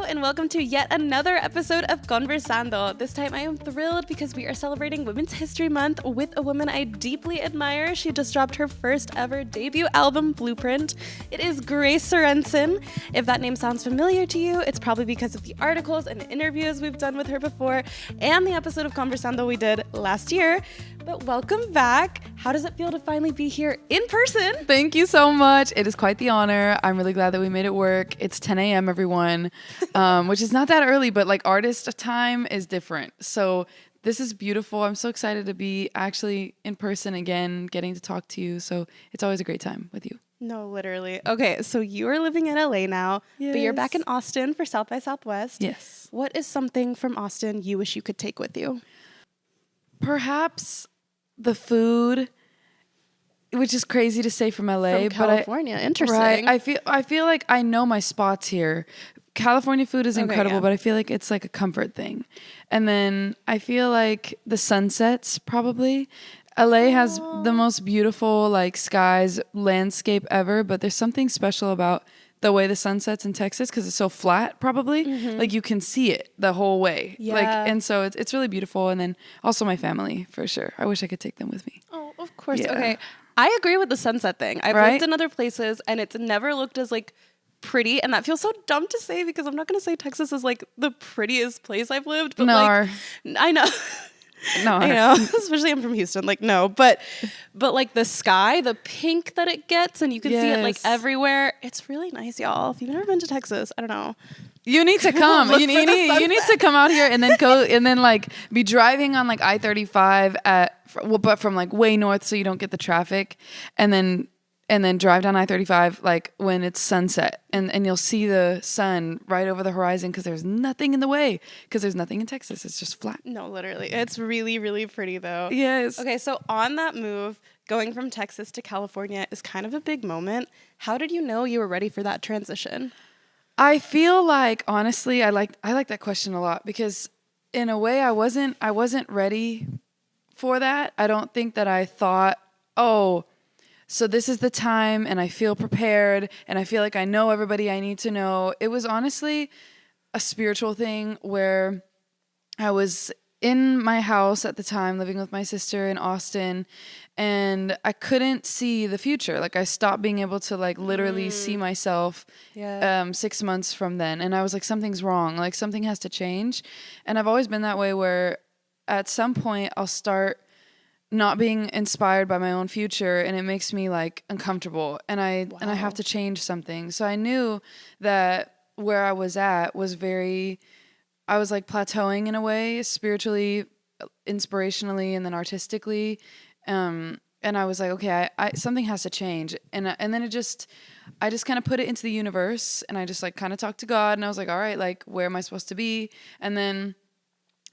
Hello and welcome to yet another episode of Conversando. This time I am thrilled because we are celebrating Women's History Month with a woman I deeply admire. She just dropped her first ever debut album, Blueprint. It is Grace Sorensen. If that name sounds familiar to you, it's probably because of the articles and interviews we've done with her before and the episode of Conversando we did last year. But welcome back. How does it feel to finally be here in person? Thank you so much. It is quite the honor. I'm really glad that we made it work. It's 10 a.m. everyone, which is not that early, but like artist time is different. So this is beautiful. I'm so excited to be actually in person again, getting to talk to you. So it's always a great time with you. No, literally. Okay, so you are living in LA now, but you're back in Austin for South by Southwest. Yes. What is something from Austin you wish you could take with you? Perhaps the food, which is crazy to say from LA, From California. Interesting. Right. I feel like I know my spots here. California food is incredible, but I feel like it's like a comfort thing. And then I feel like the sunsets probably. LA has the most beautiful like skies landscape ever, but there's something special about the way the sun sets in Texas because it's so flat probably. Like you can see it the whole way. Yeah. Like, and so it's really beautiful. And then also my family for sure. I wish I could take them with me. Oh, of course. Yeah. Okay. I agree with the sunset thing. I've lived in other places and it's never looked as like pretty, and that feels so dumb to say because I'm not going to say Texas is like the prettiest place I've lived, but like I know. No, I know, especially I'm from Houston. Like, no, but like the sky, the pink that it gets, and you can see it like everywhere. It's really nice, y'all. If you've never been to Texas, I don't know. You need to come. you need to come out here and then go and then like be driving on like I-35 but from like way north so you don't get the traffic, and then drive down I-35 like when it's sunset and you'll see the sun right over the horizon because there's nothing in the way because there's nothing in Texas. It's just flat. No, literally. It's really, really pretty though. Yes. Okay, so on that move, going from Texas to California is kind of a big moment. How did you know you were ready for that transition? I feel like honestly, I like that question a lot because in a way I wasn't ready for that. I don't think that I thought, oh, so this is the time and I feel prepared and I feel like I know everybody I need to know. It was honestly a spiritual thing where I was in my house at the time living with my sister in Austin and I couldn't see the future. Like I stopped being able to like literally see myself 6 months from then. And I was like, something's wrong. Like something has to change. And I've always been that way where at some point I'll start not being inspired by my own future and it makes me like uncomfortable and I have to change something. So I knew that where I was at was I was like plateauing in a way, spiritually, inspirationally, and then artistically. And I was like, okay, I something has to change. And then I just kind of put it into the universe and I just like kind of talked to God and I was like, all right, like where am I supposed to be? And then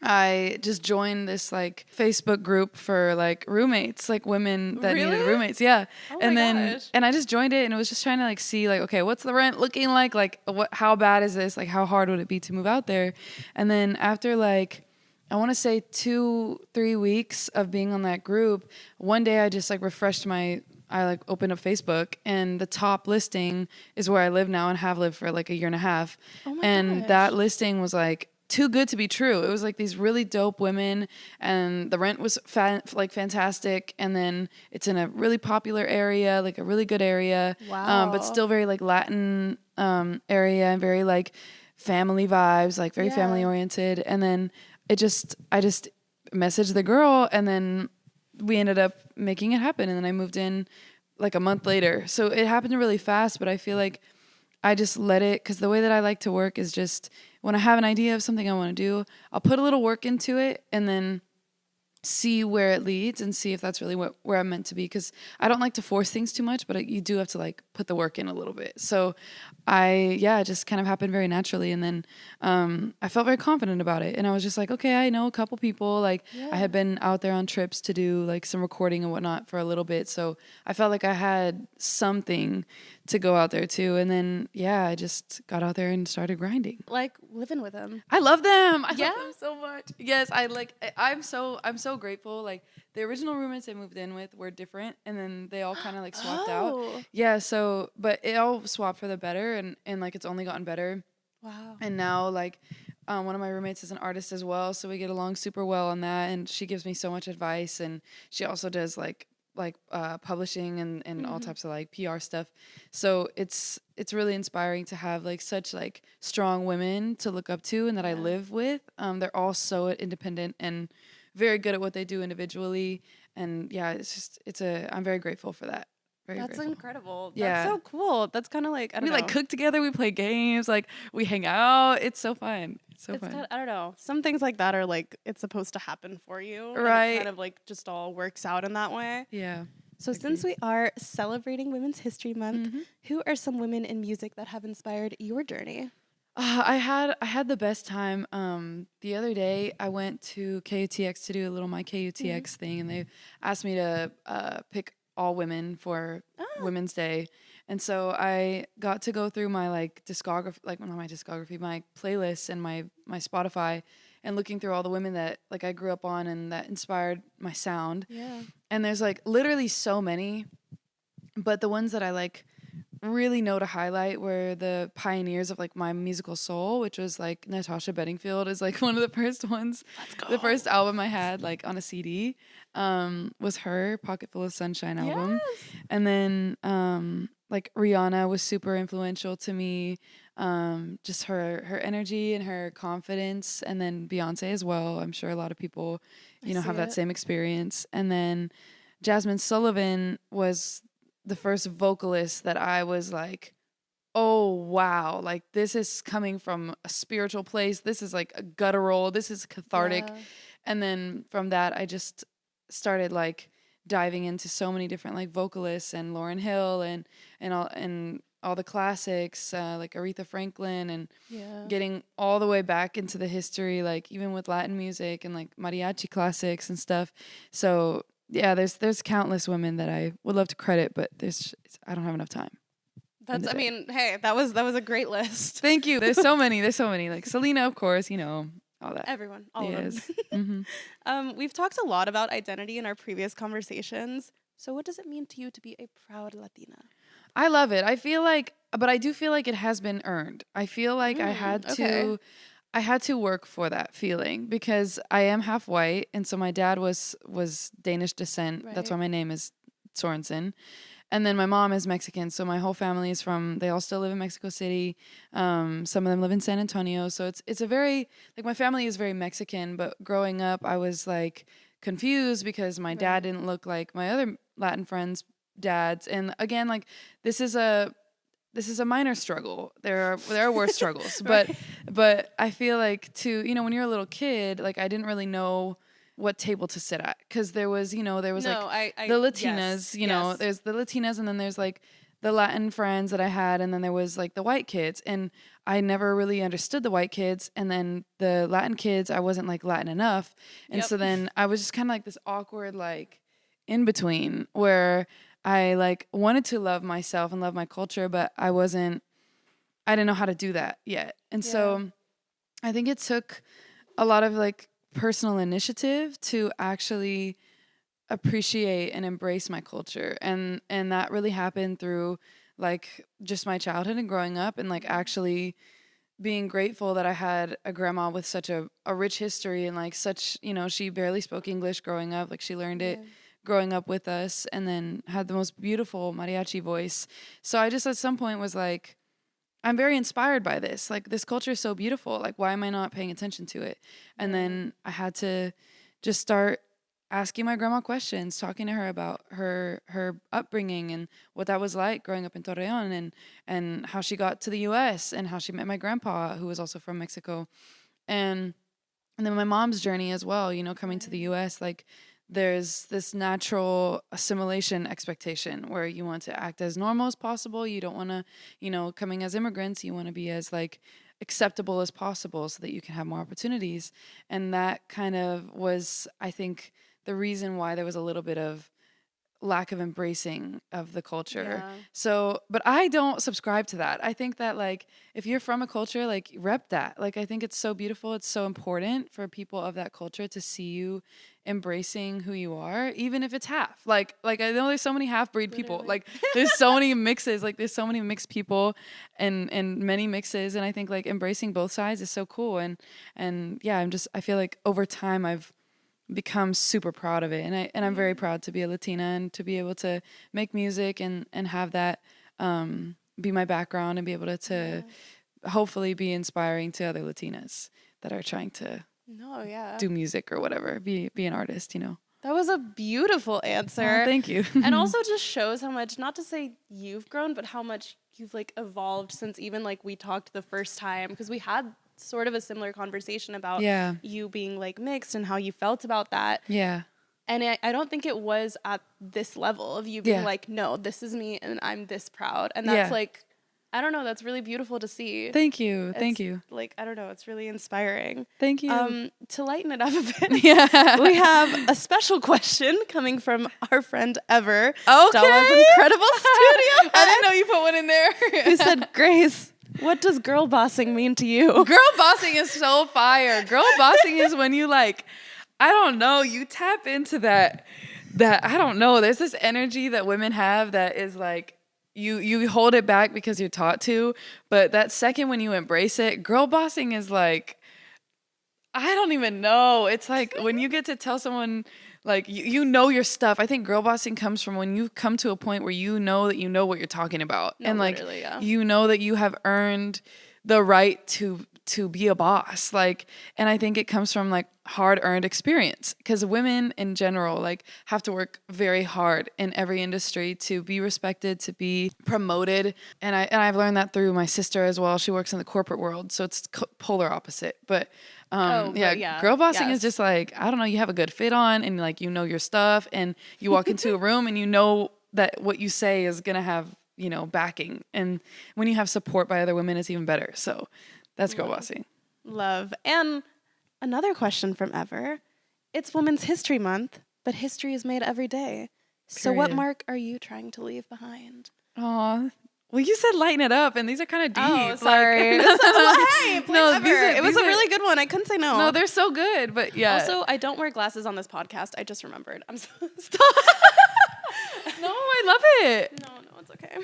I just joined this like Facebook group for like roommates, like women that needed roommates. Yeah. Oh and my then, gosh. and I just joined it and it was just trying to like see like, okay, what's the rent looking like? Like how bad is this? Like how hard would it be to move out there? And then after like, I want to say 2-3 weeks of being on that group, one day I just like I like opened up Facebook and the top listing is where I live now and have lived for like a year and a half. Oh my and gosh. That listing was like too good to be true. It was like these really dope women and the rent was fantastic. And then it's in a really popular area, like a really good area. Wow. But still very like Latin area and very like family vibes, like very family oriented. And then I just messaged the girl and then we ended up making it happen. And then I moved in like a month later. So it happened really fast, but I feel like I just let it, because the way that I like to work is just when I have an idea of something I want to do, I'll put a little work into it and then see where it leads and see if that's really where I'm meant to be. Because I don't like to force things too much, but you do have to like put the work in a little bit. So it just kind of happened very naturally. And then I felt very confident about it. And I was just like, okay, I know a couple people. Like I had been out there on trips to do like some recording and whatnot for a little bit. So I felt like I had something to go out there too. And then, I just got out there and started grinding. Like living with them. I love them. I love them so much. Yes, I'm so grateful. Like the original roommates I moved in with were different and then they all kind of like swapped out. Yeah, so but it all swapped for the better and like it's only gotten better. Wow. And now, like, one of my roommates is an artist as well, so we get along super well on that. And she gives me so much advice, and she also does publishing and all types of like PR stuff. So it's really inspiring to have like such like strong women to look up to and that I live with. They're all so independent and very good at what they do individually. And yeah, I'm very grateful for that. Very That's grateful. incredible. Yeah. That's so cool. That's kind of like, I don't We know. like cook together, we play games, like we hang out. It's so fun. It's so fun. I don't know. Some things like that are like, it's supposed to happen for you. And Right. it kind of like just all works out in that way. Yeah. So since we are celebrating Women's History Month, who are some women in music that have inspired your journey? I had the best time. The other day I went to KUTX to do a little my KUTX thing, and they asked me to pick all women for Women's Day, and so I got to go through my like discography, like not my discography, my playlists and my Spotify, and looking through all the women that like I grew up on and that inspired my sound. Yeah. And there's like literally so many, but the ones that I like really know to highlight were the pioneers of like my musical soul, which was like Natasha Bedingfield is like one of the first ones. The first album I had like on a CD was her Pocket Full of Sunshine album. Yes. And then like Rihanna was super influential to me. Just her energy and her confidence, and then Beyonce as well. I'm sure a lot of people, have that same experience. And then Jasmine Sullivan was the first vocalist that I was like, oh wow, like this is coming from a spiritual place. This is like a guttural, this is cathartic. Yeah. And then from that I just started like diving into so many different like vocalists and Lauryn Hill and all the classics, like Aretha Franklin, and getting all the way back into the history, like even with Latin music and like mariachi classics and stuff. So yeah, there's countless women that I would love to credit, but I don't have enough time. I mean, hey, that was a great list. Thank you. There's so many. Like Selena, of course, all that. Everyone, all of Yes. them. We've talked a lot about identity in our previous conversations. So what does it mean to you to be a proud Latina? I love it. I feel like, but I do feel like it has been earned. I feel like I had to work for that feeling because I am half white, and so my dad was Danish descent. Right. That's why my name is Sorensen. And then my mom is Mexican, so my whole family is they all still live in Mexico City. Some of them live in San Antonio. So it's a very, like my family is very Mexican, but growing up I was like confused because my dad didn't look like my other Latin friends' dads. And again, like this is a minor struggle. There are worse struggles, but I feel like when you're a little kid, like I didn't really know what table to sit at because there was the Latinas, there's the Latinas, and then there's like the Latin friends that I had, and then there was like the white kids, and I never really understood the white kids, and then the Latin kids, I wasn't like Latin enough, and so then I was just kind of like this awkward like in between where I like wanted to love myself and love my culture, but I didn't know how to do that yet. And so I think it took a lot of like personal initiative to actually appreciate and embrace my culture. And that really happened through like just my childhood and growing up, and like actually being grateful that I had a grandma with such a rich history and like such, she barely spoke English growing up. Like she learned it growing up with us, and then had the most beautiful mariachi voice. So I just at some point was like, I'm very inspired by this. Like this culture is so beautiful. Like why am I not paying attention to it? And then I had to just start asking my grandma questions, talking to her about her upbringing and what that was like growing up in Torreon, and how she got to the US and how she met my grandpa, who was also from Mexico. And then my mom's journey as well, coming to the US, like there's this natural assimilation expectation where you want to act as normal as possible. You don't want to, coming as immigrants, you want to be as like acceptable as possible so that you can have more opportunities. And that kind of was, I think, the reason why there was a little bit of lack of embracing of the culture. Yeah. So, but I don't subscribe to that. I think that like if you're from a culture, like rep that. Like I think it's so beautiful. It's so important for people of that culture to see you embracing who you are, even if it's half. Like I know there's so many half-breed people. Like there's so many mixes. Like there's so many mixed people and many mixes. And I think like embracing both sides is so cool. And yeah, I feel like over time I've become super proud of it, and I'm very proud to be a Latina and to be able to make music and have that be my background and be able to hopefully be inspiring to other Latinas that are trying to do music or whatever, be an artist, you know. That was a beautiful answer. Oh, thank you. And also just shows how much, not to say you've grown, but how much you've like evolved since even like we talked the first time, because we had sort of a similar conversation about you being like mixed and how you felt about that. Yeah. And I don't think it was at this level of you being like, no, this is me and I'm this proud. And that's like, I don't know, that's really beautiful to see. Thank you. Thank you. Like, I don't know, it's really inspiring. Thank you. To lighten it up a bit, we have a special question coming from our friend Ever. Okay. Stella's incredible studio. I didn't know you put one in there. Who said, Grace, what does girl bossing mean to you? Girl bossing is so fire. Girl bossing is when you like, I don't know, you tap into that I don't know, there's this energy that women have that is like, you hold it back because you're taught to, but that second when you embrace it, girl bossing is like, I don't even know. It's like when you get to tell someone like you know your stuff. I think girl bossing comes from when you come to a point where you know that you know what you're talking about. No, and like you know that you have earned the right to be a boss. Like, and I think it comes from like hard earned experience, because women in general like have to work very hard in every industry to be respected, to be promoted. And I've learned that through my sister as well. She works in the corporate world, so it's polar opposite. But girl bossing is just like, I don't know, you have a good fit on and like you know your stuff, and you walk into a room and you know that what you say is gonna have, you know, backing. And when you have support by other women, it's even better. So that's girl bossing. Love. And another question from Ever. It's Women's History Month, but history is made every day. So what mark are you trying to leave behind? Aw. Well, you said lighten it up, and these are kind of deep. Oh, sorry. Hey, no, it was a really good one. I couldn't say no. No, they're so good, but yeah. Also, I don't wear glasses on this podcast. I just remembered. I'm so stop. No, I love it. No, it's okay.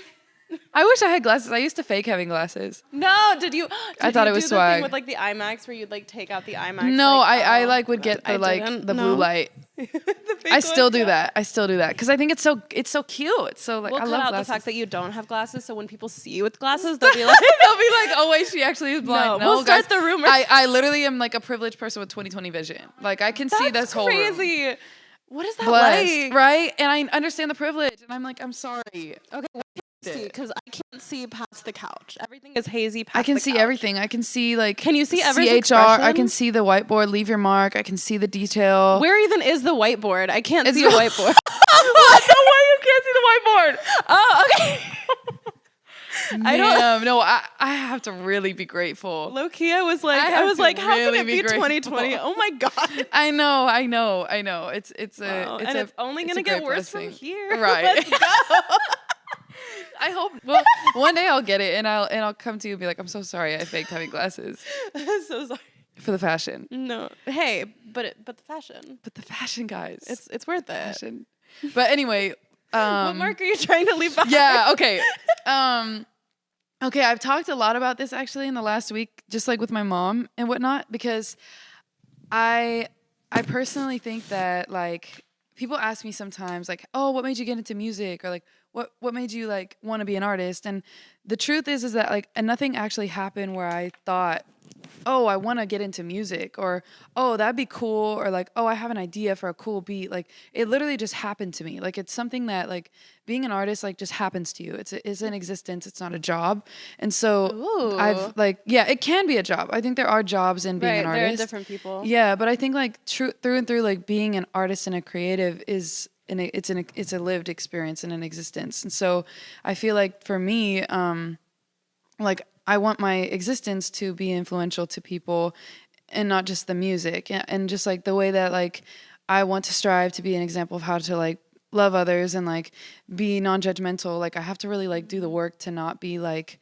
I wish I had glasses. I used to fake having glasses. No, did you? I thought it was swag. The thing with like the IMAX where you'd like take out the IMAX? No, I like would get the blue light. I still do that. Because I think it's so cute. It's so like, I love cut out glasses. the fact that you don't have glasses, so when people see you with glasses, they'll be like, oh wait, she actually is blind. No, we'll start the rumor. I literally am like a privileged person with 20/20 vision. Like I can see this whole room. Crazy. What is that Blessed, like? Right? And I understand the privilege, and I'm like, I'm sorry. Okay. Because I can't see past the couch. Everything is hazy past I can the see couch. everything. I can see like Can you see CHR? expression? I can see the whiteboard, leave your mark. I can see the detail. Where even is the whiteboard? I can't see a whiteboard. What? No way you can't see the whiteboard. Oh, okay. I have to really be grateful. Low-key, I was like, how can it be 2020? Oh my God. I know. It's it's only gonna get worse from here. Right. Let's go. I hope. Well, one day I'll get it, and I'll come to you and be like, I'm so sorry, I faked having glasses. I'm so sorry. For the fashion. No, hey, but the fashion. But the fashion, guys. It's worth it. Fashion. But anyway. What mark are you trying to leave behind? Yeah. Okay. Okay. I've talked a lot about this actually in the last week, just like with my mom and whatnot, because I personally think that like people ask me sometimes like, oh, what made you get into music, or like what made you like want to be an artist? And the truth is that like nothing actually happened where I thought, oh, I want to get into music, or oh, that'd be cool, or like, oh, I have an idea for a cool beat. Like it literally just happened to me. Like it's something that like being an artist like just happens to you. It's an existence. It's not a job. And so I've like, yeah, it can be a job. I think there are jobs in being an artist. There are different people. Yeah, but I think like through and through, like being an artist and a creative is it's a lived experience and an existence. And so I feel like for me, like I want my existence to be influential to people, and not just the music, and just like the way that like I want to strive to be an example of how to like love others and like be non-judgmental, like I have to really like do the work to not be like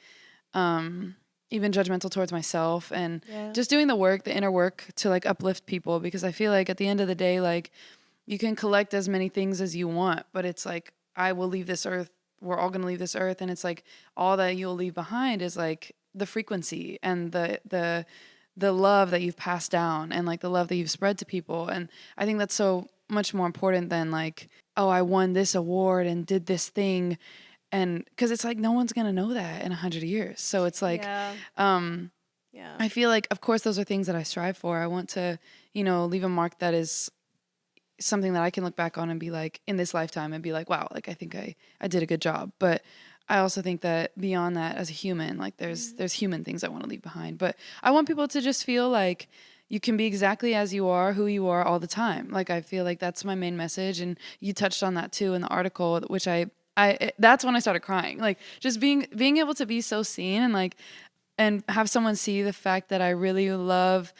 even judgmental towards myself, and just doing the work, the inner work to like uplift people, because I feel like at the end of the day, like you can collect as many things as you want, but it's like I will leave this earth, we're all going to leave this earth, and it's like all that you'll leave behind is like the frequency and the love that you've passed down and like the love that you've spread to people. And I think that's so much more important than like, oh, I won this award and did this thing. And because it's like no one's going to know that in 100 years. So it's like, I feel like, of course, those are things that I strive for. I want to, you know, leave a mark that is something that I can look back on and be like, in this lifetime, and be like, wow, like I think I did a good job. But I also think that beyond that, as a human, like there's human things I want to leave behind. But I want people to just feel like you can be exactly as you are, who you are all the time. Like I feel like that's my main message. And you touched on that too in the article, which that's when I started crying. Like just being able to be so seen and like, and have someone see the fact that I really love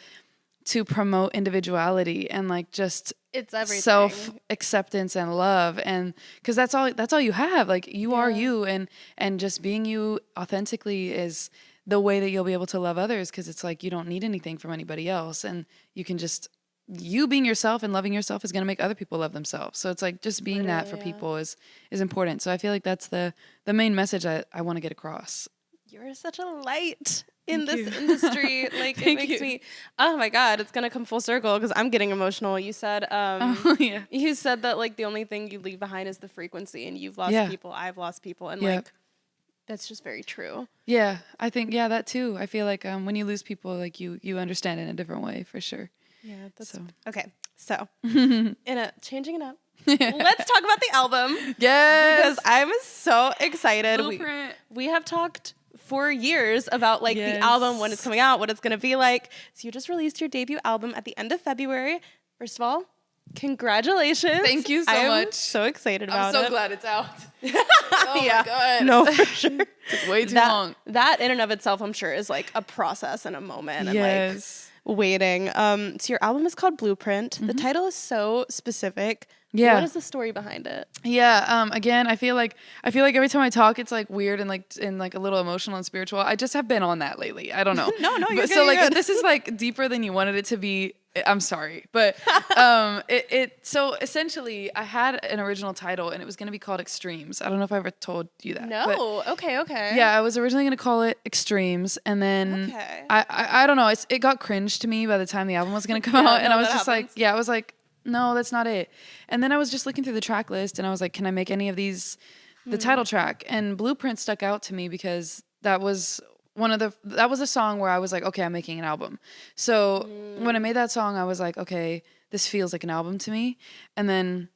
to promote individuality and like just it's everything. Self-acceptance and love, and because that's all you have. Like you are you, and just being you authentically is the way that you'll be able to love others, because it's like you don't need anything from anybody else, and you can just, you being yourself and loving yourself is going to make other people love themselves. So it's like just being that for people is important. So I feel like that's the main message I want to get across. You're such a light in this industry. Like it makes me, oh my God, it's going to come full circle because I'm getting emotional. You said, you said that like the only thing you leave behind is the frequency, and you've lost people, I've lost people. And like, that's just very true. Yeah. I think, that too. I feel like when you lose people, like you understand it in a different way for sure. Yeah. That's so. Okay. So changing it up. Let's talk about the album. Yes. Because I'm so excited. We have talked for years about like the album, when it's coming out, what it's going to be like. So you just released your debut album at the end of February. First of all, congratulations. Thank you so much. I'm so excited about it. I'm so glad it's out. Oh my God. No, for sure. Took way too long. That in and of itself, I'm sure, is like a process and a moment and like waiting. So your album is called Blueprint. The title is so specific. Yeah. What is the story behind it? Yeah. Again, I feel like every time I talk, it's like weird and like a little emotional and spiritual. I just have been on that lately. I don't know. No, you're good. So like, if this is like deeper than you wanted it to be, I'm sorry. But so essentially I had an original title and it was going to be called Extremes. I don't know if I ever told you that. No. Okay. Yeah, I was originally going to call it Extremes, and then I don't know. It got cringe to me by the time the album was going to come out, and I was just like, I was like, no, that's not it. And then I was just looking through the track list and I was like, can I make any of these the title track? And Blueprint stuck out to me because that was a song where I was like, okay, I'm making an album. So when I made that song, I was like, okay, this feels like an album to me. And then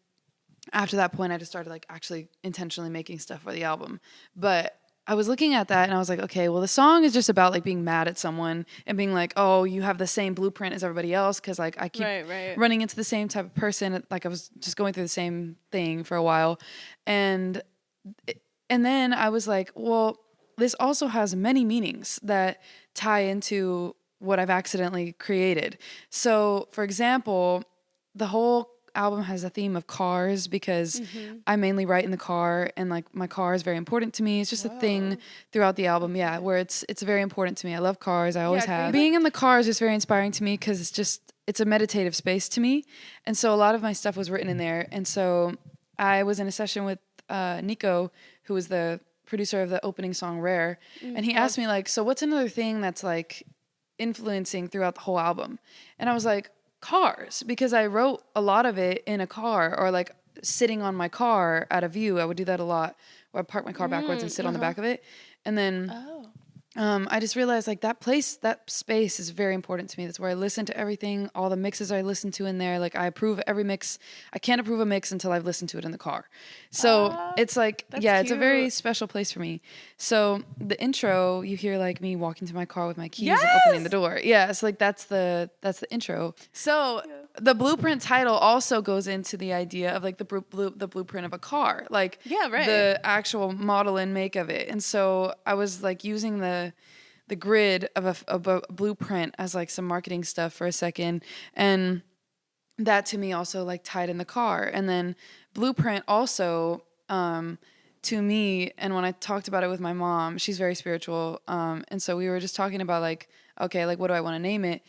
after that point, I just started like actually intentionally making stuff for the album. But I was looking at that and I was like, okay, well, the song is just about like being mad at someone and being like, oh, you have the same blueprint as everybody else, because like I keep running into the same type of person. Like I was just going through the same thing for a while. And then I was like, well, this also has many meanings that tie into what I've accidentally created. So, for example, the whole album has a theme of cars, because I mainly write in the car, and like my car is very important to me. It's just a thing throughout the album, where it's very important to me. I love cars. I always have. Being in the car is just very inspiring to me because it's a meditative space to me. And so a lot of my stuff was written in there. And so I was in a session with Nico, who was the producer of the opening song Rare, and he asked me like, so what's another thing that's like influencing throughout the whole album? And I was like, cars, because I wrote a lot of it in a car, or like sitting on my car at a view. I would do that a lot, where I'd park my car backwards and sit on the back of it. And then I just realized like that space is very important to me. That's where I listen to everything, all the mixes I listen to in there. Like I approve every mix. I can't approve a mix until I've listened to it in the car. So it's like, it's a very special place for me. So the intro, you hear like me walking to my car with my keys and opening the door. Yeah, it's like that's the intro. So the Blueprint title also goes into the idea of like the blueprint of a car, like the actual model and make of it. And so I was like using the grid of a blueprint as like some marketing stuff for a second. And that to me also like tied in the car. And then Blueprint also, to me, and when I talked about it with my mom, she's very spiritual. And so we were just talking about like, okay, like what do I want to name it?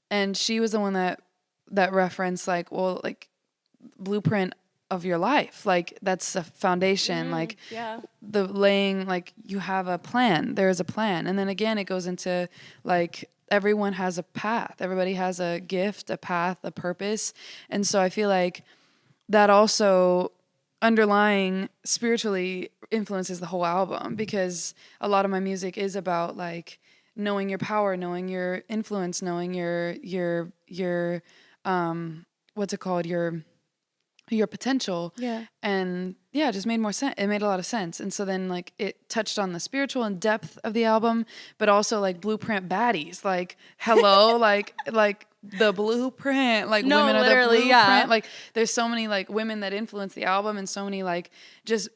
And she was the one that referenced like, well, like blueprint of your life. Like that's a foundation, like the laying, like you have a plan, there is a plan. And then again, it goes into like, everyone has a path. Everybody has a gift, a path, a purpose. And so I feel like that also underlying spiritually influences the whole album, because a lot of my music is about like knowing your power, knowing your influence, knowing your what's it called? Your potential. Yeah. And yeah, it just made more sense. It made a lot of sense. And so then like it touched on the spiritual and depth of the album, but also like blueprint baddies, like hello, like the blueprint, like no, women are the literally, blueprint. yeah. Like there's so many like women that influence the album, and so many like just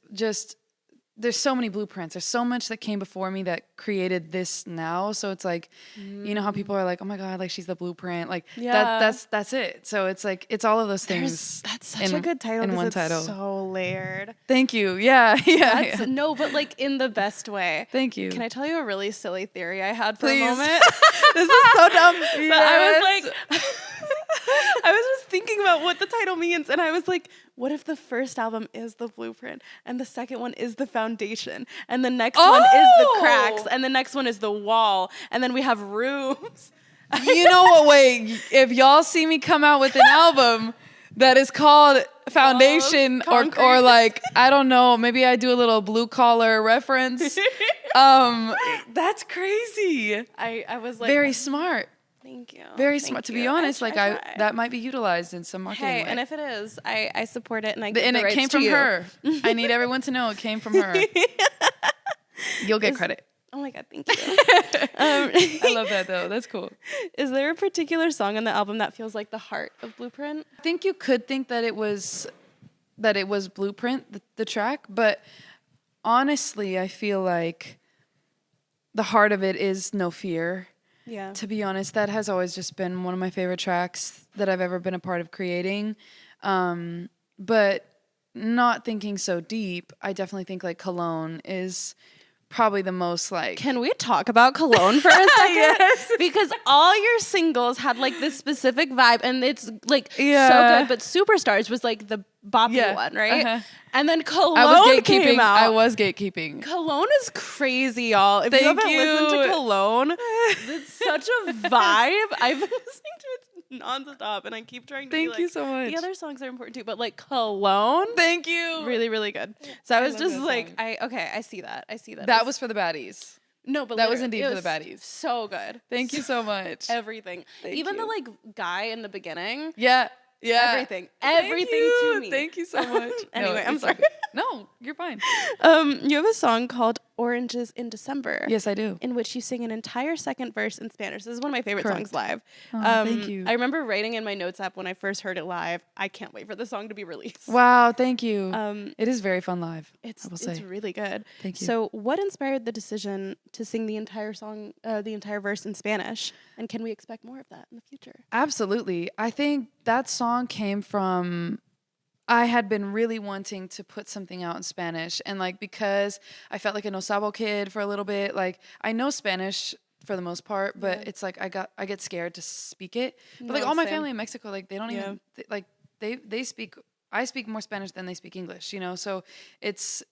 there's so many blueprints. There's so much that came before me that created this now. So it's like, you know how people are like, oh my God, like she's the blueprint. Like that's it. So it's like, it's all of those things. That's such a good title. In one it's title. So layered. Thank you. Yeah. Yeah. No, but like in the best way. Thank you. Can I tell you a really silly theory I had for Please. a moment? This is so dumb. Yes. But I was like, I was just thinking about what the title means, and I was like, what if the first album is the blueprint, and the second one is the foundation, and the next one is the cracks, and the next one is the wall, and then we have rooms. You know what? Wait, if y'all see me come out with an album that is called Foundation, or like, I don't know, maybe I do a little blue collar reference. That's crazy. I was like, very smart. Thank you. Very smart. To be honest, like that might be utilized in some marketing way. And if it is, I support it, and I give and the it rights came to from you. her. I need everyone to know it came from her. You'll get credit. Oh my God, thank you. I love that though. That's cool. Is there a particular song on the album that feels like the heart of Blueprint? I think you could think that it was Blueprint, the track, but honestly, I feel like the heart of it is No Fear. Yeah. To be honest, that has always just been one of my favorite tracks that I've ever been a part of creating. But not thinking so deep, I definitely think like Cologne is probably the most like... Can we talk about Cologne for a second? Yes. Because all your singles had like this specific vibe, and it's like so good, but Superstars was like the boppy one, right? Uh-huh. And then Cologne came out. I was gatekeeping. Cologne is crazy, y'all. If Thank you haven't you. listened to Cologne, it's such a vibe. I've been listening to it nonstop, and I keep trying to be Thank you so much. the other songs are important too, but like Cologne, Thank you. really, really good. So I was love just that like, song. I see that. That was for the baddies. No, but that was literally, indeed it for the baddies. So good. Thank you so much. Everything. Even you. the like guy in the beginning. Yeah. Everything to me. Thank you so much. Anyway, I'm sorry. Okay. No, you're fine. You have a song called Oranges in December. Yes, I do. In which you sing an entire second verse in Spanish. This is one of my favorite songs live. Oh, thank you. I remember writing in my notes app when I first heard it live, I can't wait for the song to be released. Wow, thank you. It is very fun live. It's really good. Thank you. So what inspired the decision to sing the entire song, the entire verse in Spanish? And can we expect more of that in the future? Absolutely. I think that song came from... I had been really wanting to put something out in Spanish, and like because I felt like a no sabo kid for a little bit, like I know Spanish for the most part, but it's like I get scared to speak it. But like all my family in Mexico, like they don't even they speak. I speak more Spanish than they speak English, you know. So it's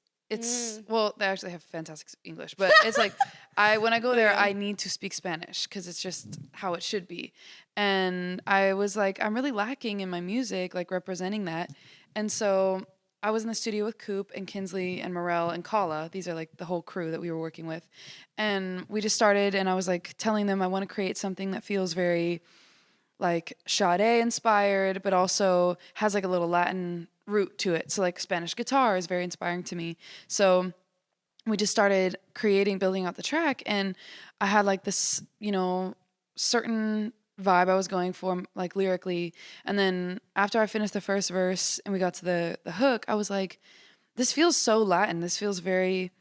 well, they actually have fantastic English, but it's like when I go there, I need to speak Spanish because it's just how it should be. And I was like, I'm really lacking in my music, like representing that. And so I was in the studio with Coop and Kinsley and Morel and Kala. These are like the whole crew that we were working with. And we just started, and I was like telling them I want to create something that feels very like Sade inspired, but also has like a little Latin root to it. So like Spanish guitar is very inspiring to me. So we just started building out the track, and I had like this, you know, certain vibe I was going for, like lyrically. And then after I finished the first verse and we got to the hook, I was like, this feels so Latin. This feels it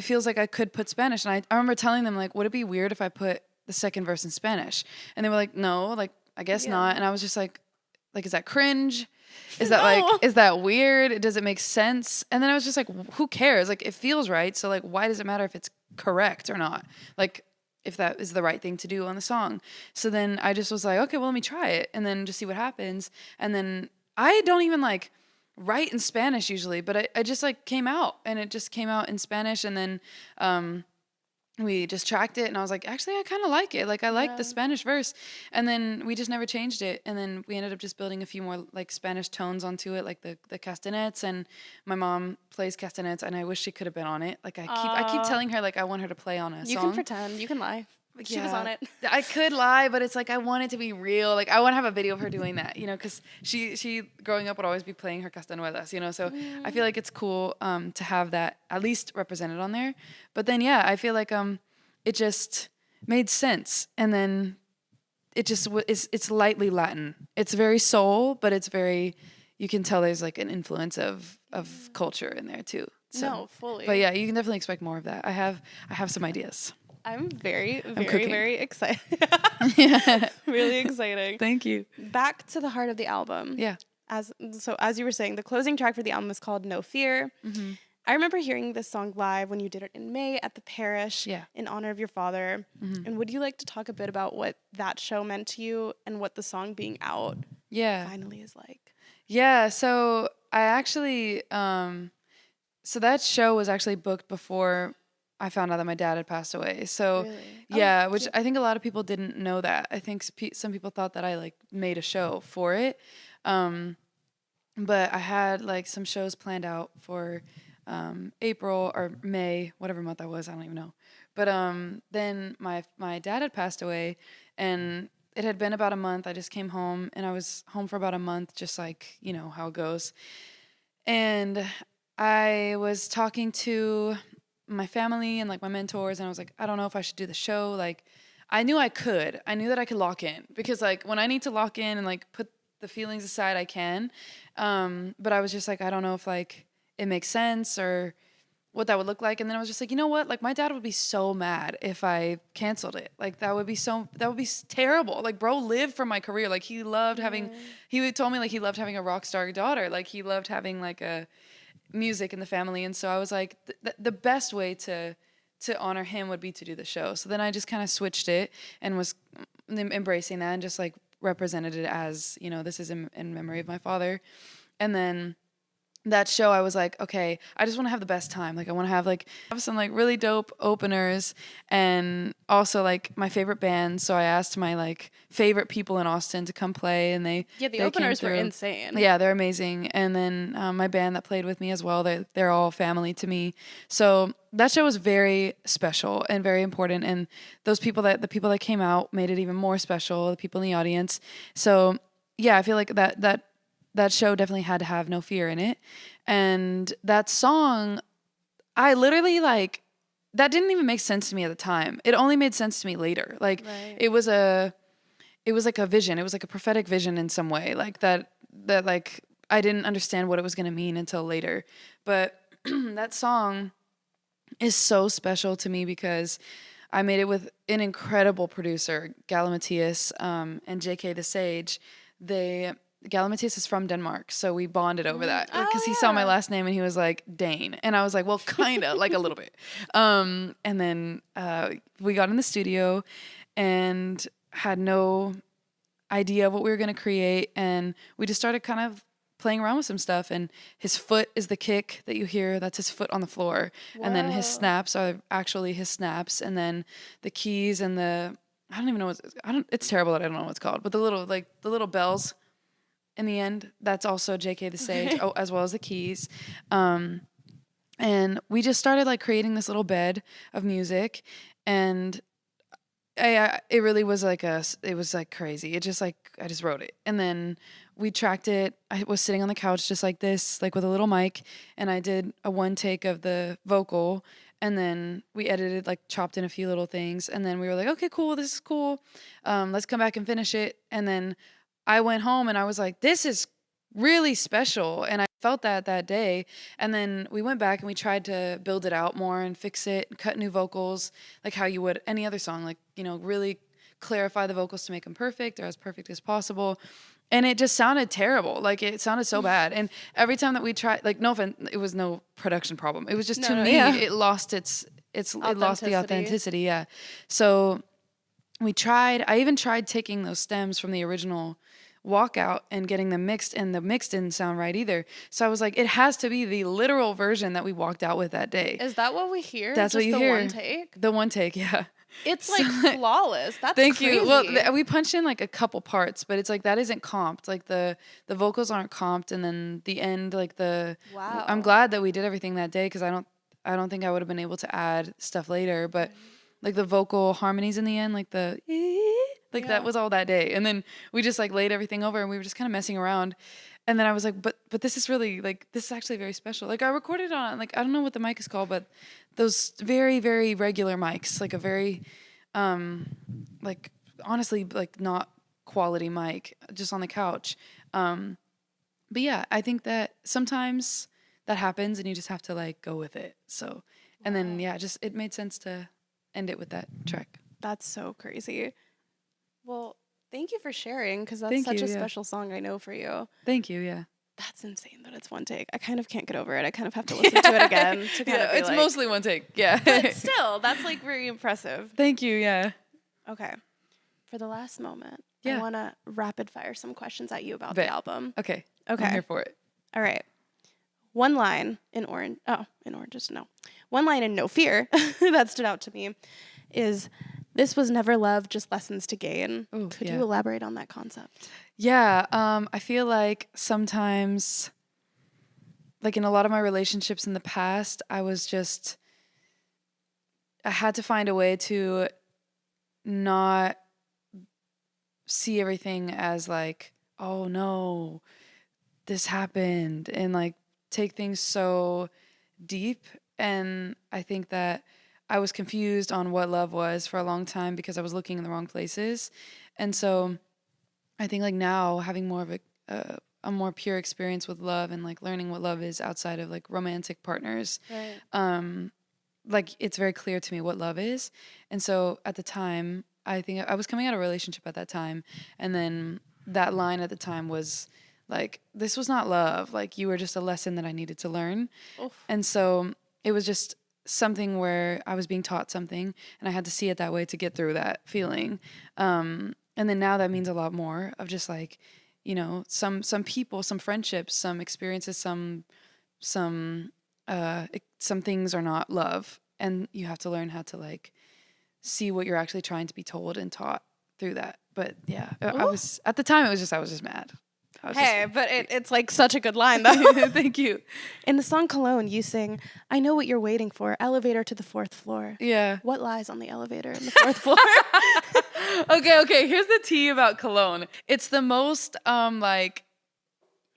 feels like I could put Spanish. And I remember telling them, like, would it be weird if I put the second verse in Spanish? And they were like, no, like, I guess not. And I was just like, is that cringe? Is that like, is that weird? Does it make sense? And then I was just like, who cares? Like, it feels right. So like, why does it matter if it's correct or not? Like, if that is the right thing to do on the song. So then I just was like, okay, well, let me try it and then just see what happens. And then I don't even like write in Spanish usually, but I just like came out, and it just came out in Spanish. And then we just tracked it, and I was like, actually, I kind of like it. Like, I like the Spanish verse. And then we just never changed it. And then we ended up just building a few more like Spanish tones onto it, like the castanets. And my mom plays castanets, and I wish she could have been on it. Like, I keep telling her, like, I want her to play on a song. You can pretend. You can lie. She was on it. I could lie, but it's like I want it to be real. Like, I want to have a video of her doing that, you know, because she growing up would always be playing her castanuelas, you know. So I feel like it's cool to have that at least represented on there. But then I feel like it just made sense, and then it just it's lightly Latin. It's very soul, but it's very, you can tell there's like an influence of culture in there too. So, no, fully. But yeah, you can definitely expect more of that. I have some ideas. I'm very excited. Really exciting. Thank you. Back to the heart of the album. Yeah. As you were saying, the closing track for the album is called No Fear. Mm-hmm. I remember hearing this song live when you did it in May at the parish in honor of your father. Mm-hmm. And would you like to talk a bit about what that show meant to you and what the song being out finally is like? Yeah, so I actually, so that show was actually booked before I found out that my dad had passed away. So really? Which I think a lot of people didn't know that. I think some people thought that I like made a show for it. But I had like some shows planned out for April or May, whatever month that was, I don't even know. But then my dad had passed away, and it had been about a month. I just came home, and I was home for about a month, just like, you know, how it goes. And I was talking to my family and like my mentors, and I was like, I don't know if I should do the show. Like, I knew I could. I knew that I could lock in, because like when I need to lock in and like put the feelings aside, I can. But I was just like, I don't know if like it makes sense or what that would look like. And then I was just like, you know what? Like, my dad would be so mad if I canceled it. Like, that would be terrible. Like, bro lived for my career. Like, he loved having, he told me like he loved having a rock star daughter. Like, he loved having like a music in the family. And so I was like, the best way to honor him would be to do the show. So then I just kind of switched it and was embracing that and just like represented it as, you know, this is in memory of my father. And then that show, I was like, okay, I just want to have the best time. Like, I want to have some like really dope openers, and also like my favorite bands. So I asked my like favorite people in Austin to come play, and the openers were insane. Yeah, they're amazing. And then my band that played with me as well, they're all family to me. So that show was very special and very important. And the people that came out made it even more special. The people in the audience. So yeah, I feel like that show definitely had to have No Fear in it. And that song, I literally like, that didn't even make sense to me at the time. It only made sense to me later. Like, it was like a vision. It was like a prophetic vision in some way. Like that like, I didn't understand what it was going to mean until later. But that song is so special to me because I made it with an incredible producer, Latinitas, and JK the Sage. Latinitas is from Denmark, so we bonded over that because he saw my last name and he was like, Dane. And I was like, well, kind of, like a little bit. And then we got in the studio and had no idea of what we were going to create. And we just started kind of playing around with some stuff. And his foot is the kick that you hear. That's his foot on the floor. Whoa. And then his snaps are actually his snaps. And then the keys and I don't even know it's terrible that I don't know what it's called, but the little bells in the end, that's also JK the Sage, as well as the keys. And we just started like creating this little bed of music, and it really was like it was like crazy. It just like, I just wrote it, and then we tracked it. I was sitting on the couch just like this, like with a little mic, and I did a one take of the vocal, and then we edited, like chopped in a few little things, and then we were like, okay, cool, this is cool. Let's come back and finish it. And then I went home and I was like, this is really special. And I felt that day. And then we went back and we tried to build it out more and fix it, cut new vocals, like how you would any other song, like, you know, really clarify the vocals to make them perfect or as perfect as possible. And it just sounded terrible. Like, it sounded so bad. And every time that we tried, like, no offense, it was no production problem. It was just, it lost it lost the authenticity. Yeah. So we tried, I even tried taking those stems from the original walkout and getting them mixed, and the mix didn't sound right either. So I was like, it has to be the literal version that we walked out with that day. Is that what we hear? That's just what you the hear. One take? The one take, yeah. It's like flawless. That's thank crazy. you. Well, we punched in like a couple parts, but it's like that isn't comped. Like the vocals aren't comped, and then the end, like wow. I'm glad that we did everything that day, because I don't think I would have been able to add stuff later, but like the vocal harmonies in the end, like that was all that day. And then we just like laid everything over, and we were just kind of messing around. And then I was like, but this is really, like, this is actually very special. Like, I recorded on, like, I don't know what the mic is called, but those very, very regular mics, like a very, like, honestly, like, not quality mic, just on the couch. But yeah, I think that sometimes that happens, and you just have to, like, go with it. So, and then, yeah, just, it made sense to end it with that track. That's so crazy. Well, thank you for sharing, because that's such a special song, I know, for you. Thank you, yeah. That's insane that it's one take. I kind of can't get over it. I kind of have to listen to it again to kind of be it's like, mostly one take, yeah. But still, that's like very impressive. Thank you, yeah. Okay. For the last moment, I want to rapid fire some questions at you about the album. Okay. I'm here for it. All right. One line in orange. Oh, in oranges, no. One line in No Fear that stood out to me is, "This was never love, just lessons to gain." Ooh, Could you elaborate on that concept? Yeah, I feel like sometimes, like in a lot of my relationships in the past, I had to find a way to not see everything as like, oh no, this happened, and like take things so deep. And I think that I was confused on what love was for a long time, because I was looking in the wrong places. And so I think like now, having more of a more pure experience with love, and like learning what love is outside of like romantic partners, like it's very clear to me what love is. And so at the time, I think I was coming out of a relationship at that time, and then that line at the time was like, this was not love, like you were just a lesson that I needed to learn. Oof. And so it was just something where I was being taught something, and I had to see it that way to get through that feeling. And then now that means a lot more of just like, you know, some people, some friendships, some experiences, some things are not love, and you have to learn how to like see what you're actually trying to be told and taught through that. But yeah, I was, at the time, I was just mad. But it's like such a good line though. Thank you. In the song Cologne, you sing, "I know what you're waiting for, elevator to the 4th floor." Yeah. What lies on the elevator in the 4th floor? Okay. Here's the tea about Cologne. It's the most like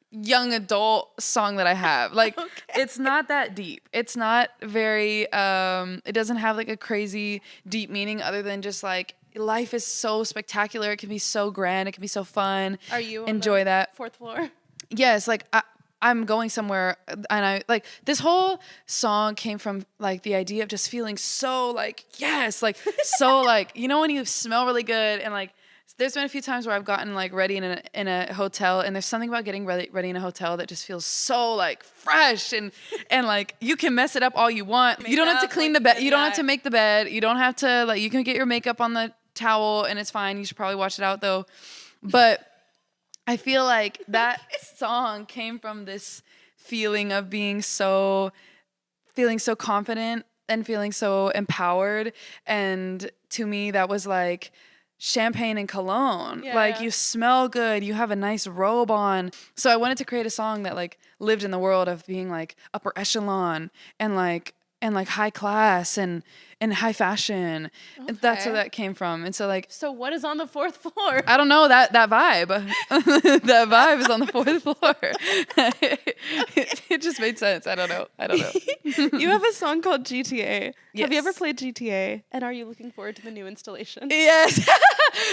young adult song that I have. Like, it's not that deep. It's not very it doesn't have like a crazy deep meaning, other than just like, life is so spectacular. It can be so grand. It can be so fun. Are you enjoy on the that 4th floor? Yes, like I'm going somewhere, and I like this whole song came from like the idea of just feeling so like, yes, like so like, you know, when you smell really good, and like there's been a few times where I've gotten like ready in a hotel, and there's something about getting ready in a hotel that just feels so like fresh, and like you can mess it up all you want. You don't have to clean the bed. You don't have to make the bed. You don't have to like, you can get your makeup on the towel and it's fine. You should probably wash it out though. But I feel like that song came from this feeling of feeling so confident and feeling so empowered. And to me, that was like champagne and cologne. Yeah. Like, you smell good, you have a nice robe on. So I wanted to create a song that like lived in the world of being like upper echelon and like high class and high fashion. Okay. That's where that came from. And so like, so what is on the 4th floor? I don't know, that vibe. That vibe is on the 4th floor. It just made sense. I don't know. You have a song called GTA. Yes. Have you ever played GTA? And are you looking forward to the new installation? Yes.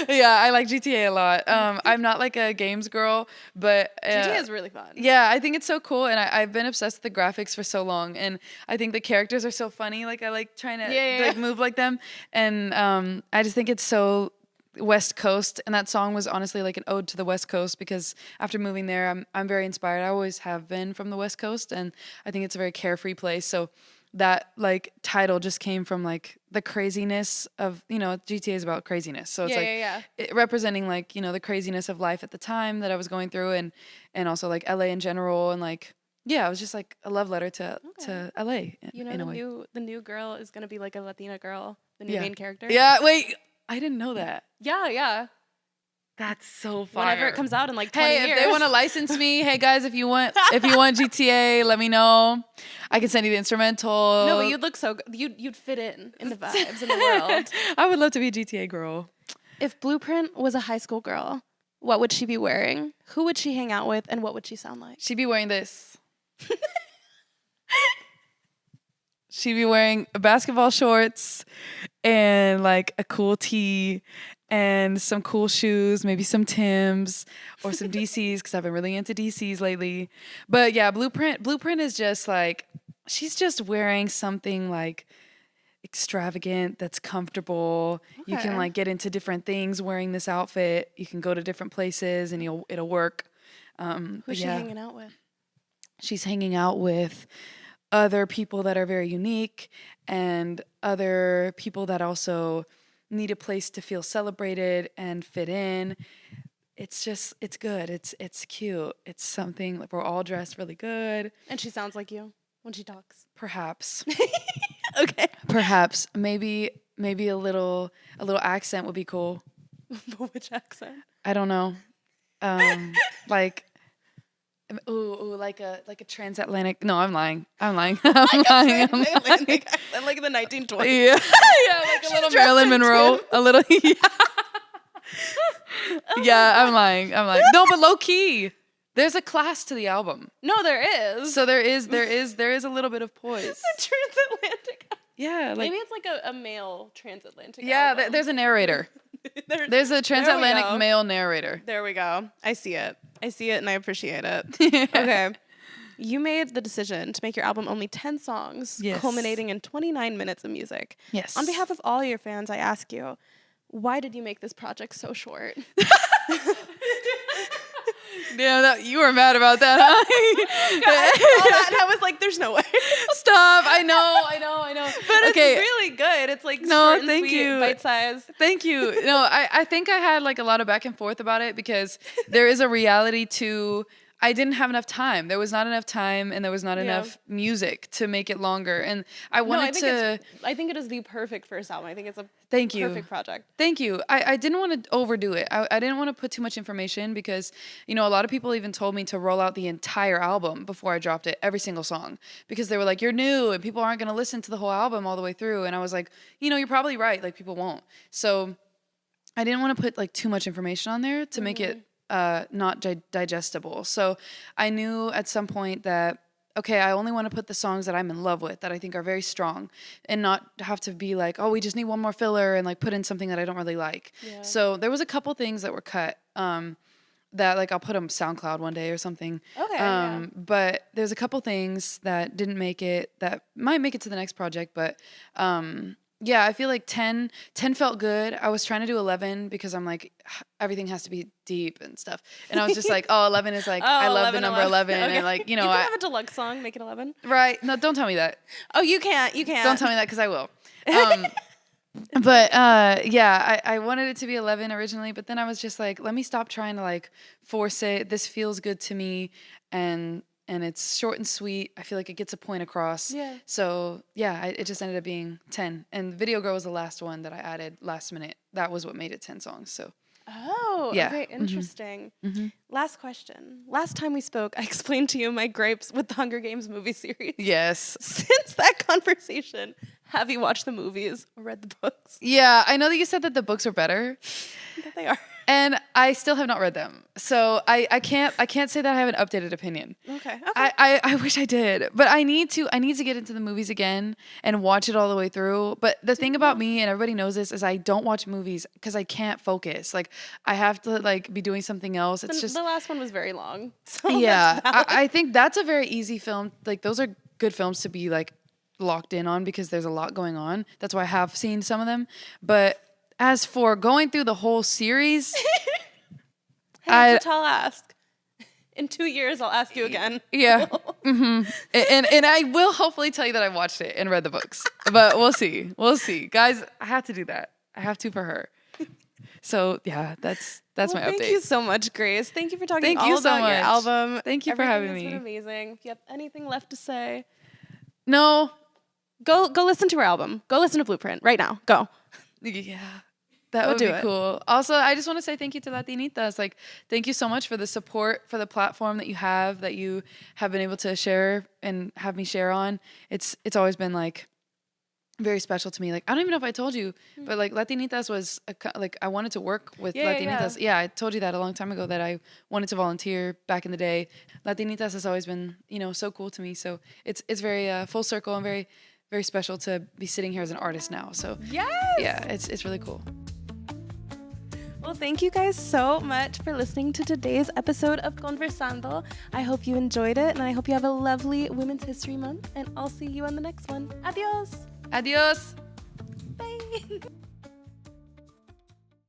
Yeah, I like GTA a lot. I'm not like a games girl, but GTA is really fun. Yeah, I think it's so cool, and I've been obsessed with the graphics for so long, and I think the characters are so funny. Like, I like trying to like move like them, and I just think it's so West Coast, and that song was honestly like an ode to the West Coast because after moving there, I'm very inspired. I always have been from the West Coast, and I think it's a very carefree place. So that like title just came from like the craziness of, you know, GTA is about craziness. So it's it representing like, you know, the craziness of life at the time that I was going through, and also like LA in general, and like it was just like a love letter to LA in a way. The new girl is gonna be like a Latina girl, the new main character. Yeah, wait, I didn't know that. Yeah. That's so fire. Whenever it comes out in like 20 years. Hey, if they want to license me, hey guys, if you want GTA, let me know. I can send you the instrumental. No, but you'd look so good. You'd fit in the vibes in the world. I would love to be a GTA girl. If Blueprint was a high school girl, what would she be wearing? Who would she hang out with, and what would she sound like? She'd be wearing this. She'd be wearing basketball shorts and like a cool tee and some cool shoes, maybe some Timbs or some DCs, because I've been really into DCs lately. But yeah, Blueprint is just like, she's just wearing something like extravagant that's comfortable. Okay. You can like get into different things wearing this outfit. You can go to different places and it'll work. Who's she hanging out with? She's hanging out with other people that are very unique and other people that also need a place to feel celebrated and fit in. It's good. It's cute. It's something like we're all dressed really good. And she sounds like you when she talks. Perhaps. Okay. Perhaps. Maybe a little accent would be cool. Which accent? I don't know. Like like a transatlantic. No, I'm lying. I'm lying. Like in the 1920s. Yeah, like a little Marilyn Monroe. A little. Yeah. Yeah, I'm lying. No, but low key, there's a class to the album. No, there is. So there is a little bit of poise. The transatlantic. Yeah, like maybe it's like a male transatlantic. Yeah, album. there's a narrator. There's a transatlantic male narrator. There we go. I see it and I appreciate it. Okay. You made the decision to make your album only 10 songs, culminating in 29 minutes of music. Yes. On behalf of all your fans, I ask you, why did you make this project so short? Damn, you were mad about that, huh? I saw that and I was like, there's no way. Stop. I know. But it's really good. It's like short and sweet, bite-sized. Thank you. No, I think I had like a lot of back and forth about it because there is a reality to I didn't have enough time. There was not enough time and there was not enough music to make it longer. And I wanted I think it is the perfect first album. I think it's a perfect project. Thank you. I didn't want to overdo it. I didn't want to put too much information because, you know, a lot of people even told me to roll out the entire album before I dropped it, every single song, because they were like, you're new and people aren't going to listen to the whole album all the way through. And I was like, you know, you're probably right. Like people won't. So I didn't want to put like too much information on there to make it not digestible. So I knew at some point that, okay, I only want to put the songs that I'm in love with, that I think are very strong, and not have to be like, oh, we just need one more filler and like put in something that I don't really like. Yeah. So there was a couple things that were cut that like I'll put on SoundCloud one day or something. Okay. But there's a couple things that didn't make it that might make it to the next project, but yeah, I feel like 10 felt good. I was trying to do 11 because I'm like, everything has to be deep and stuff. And I was just like, oh, 11 is like, I love the number 11. Okay. And like, you know. You can have a deluxe song, make it 11. Right. No, don't tell me that. Oh, you can't. Don't tell me that because I will. But yeah, I wanted it to be 11 originally, but then I was just like, let me stop trying to like force it. This feels good to me. And it's short and sweet. I feel like it gets a point across. Yeah. So yeah, it just ended up being 10. And Video Girl was the last one that I added last minute. That was what made it 10 songs. So. Oh, yeah. Okay, interesting. Mm-hmm. Last question. Last time we spoke, I explained to you my gripes with the Hunger Games movie series. Yes. Since that conversation, have you watched the movies or read the books? Yeah, I know that you said that the books are better. That they are. And I still have not read them. So I can't say that I have an updated opinion. Okay. I wish I did. But I need to get into the movies again and watch it all the way through. But the thing about me, and everybody knows this, is I don't watch movies because I can't focus. Like I have to like be doing something else. It's just the last one was very long. So yeah. I think that's a very easy film. Like those are good films to be like locked in on because there's a lot going on. That's why I have seen some of them. But as for going through the whole series, Hey, it's a tall ask. In 2 years, I'll ask you again. Yeah. Mm-hmm. And I will hopefully tell you that I watched it and read the books. But we'll see. We'll see. Guys, I have to do that. I have to for her. So, yeah, that's my update. Thank you so much, Grace. Thank you for talking all about your album. Thank you for having me. It's been amazing. If you have anything left to say. No. Go listen to her album. Go listen to Blueprint right now. Go. Yeah. That would be cool. Also, I just want to say thank you to Latinitas. Like, thank you so much for the support, for the platform that you have been able to share and have me share on. It's always been like very special to me. Like, I don't even know if I told you, but like Latinitas was like I wanted to work with Latinitas. Yeah, I told you that a long time ago that I wanted to volunteer back in the day. Latinitas has always been, so cool to me. So it's very full circle and very, very special to be sitting here as an artist now. So yes, yeah, it's really cool. Well, thank you guys so much for listening to today's episode of Conversando. I hope you enjoyed it, and I hope you have a lovely Women's History Month, and I'll see you on the next one. Adios. Adios. Bye.